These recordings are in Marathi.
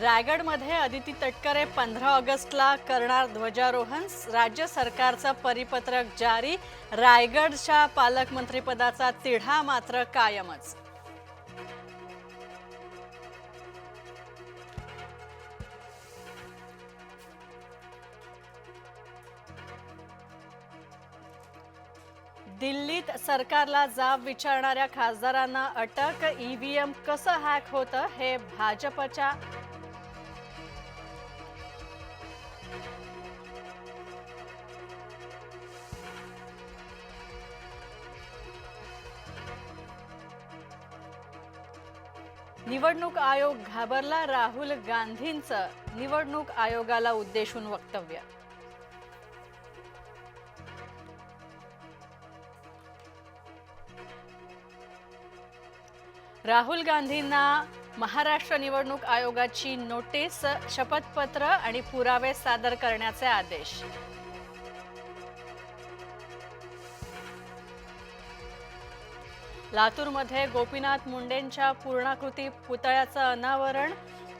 रायगडमध्ये अदिती तटकरे 15 ऑगस्टला करणार ध्वजारोहण. राज्य सरकारचं परिपत्रक जारी. रायगडच्या पालकमंत्रीपदाचा तिढा मात्र कायमच. दिल्लीत सरकारला जाब विचारणाऱ्या खासदारांना अटक. ईव्हीएम कसं हॅक होतं हे भाजपच्या निवडणूक आयोग घाबरला. राहुल गांधींचं निवडणूक आयोगाला उद्देशून वक्तव्य. राहुल गांधींना महाराष्ट्र निवडणूक आयोगाची नोटीस. शपथपत्र आणि पुरावे सादर करण्याचे आदेश. लातूरमध्ये गोपीनाथ मुंडेंच्या पूर्णाकृती पुतळ्याचं अनावरण.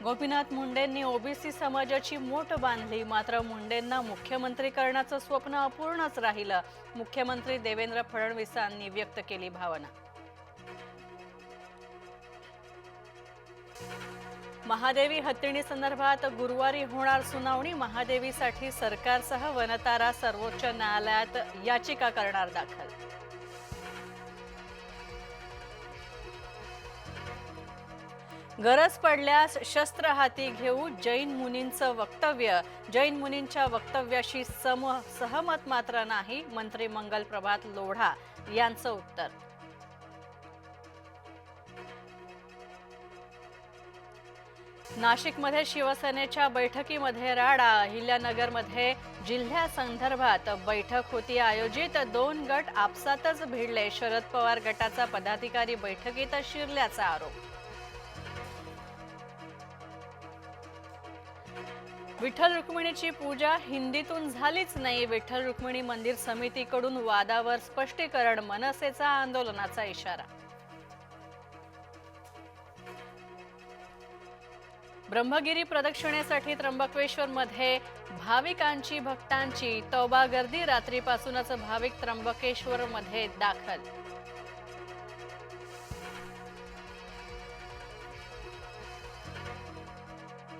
गोपीनाथ मुंडेंनी ओबीसी समाजाची मोठ बांधली, मात्र मुंडेंना मुख्यमंत्री करण्याचं स्वप्न अपूर्णच राहिलं. मुख्यमंत्री देवेंद्र फडणवीसांनी व्यक्त केली भावना. महादेवी हत्तीणी संदर्भात गुरुवारी होणार सुनावणी. महादेवीसाठी सरकारसह वनतारा सर्वोच्च न्यायालयात याचिका करणार दाखल. गरज पडल्यास शस्त्र हाती घेऊ, जैन मुनींचं वक्तव्य. जैन मुनींच्या वक्तव्याशी सहमत मात्र नाही, मंत्री मंगल प्रभात लोढा यांचं उत्तर. नाशिकमध्ये शिवसेनेच्या बैठकीमध्ये राडा. अहिल्यानगरमध्ये जिल्ह्यासंदर्भात बैठक होती आयोजित. 2 गट आपसातच भिडले. शरद पवार गटाचा पदाधिकारी बैठकीत शिरल्याचा आरोप. विठ्ठल रुक्मिणीची पूजा हिंदीतून झालीच नाही. विठ्ठल रुक्मिणी मंदिर समितीकडून वादावर स्पष्टीकरण. मनसेचा आंदोलनाचा इशारा. ब्रह्मगिरी प्रदक्षिणेसाठी त्र्यंबकेश्वरमध्ये भाविकांची भक्तांची तौबा गर्दी. रात्रीपासूनच भाविक त्र्यंबकेश्वरमध्ये दाखल.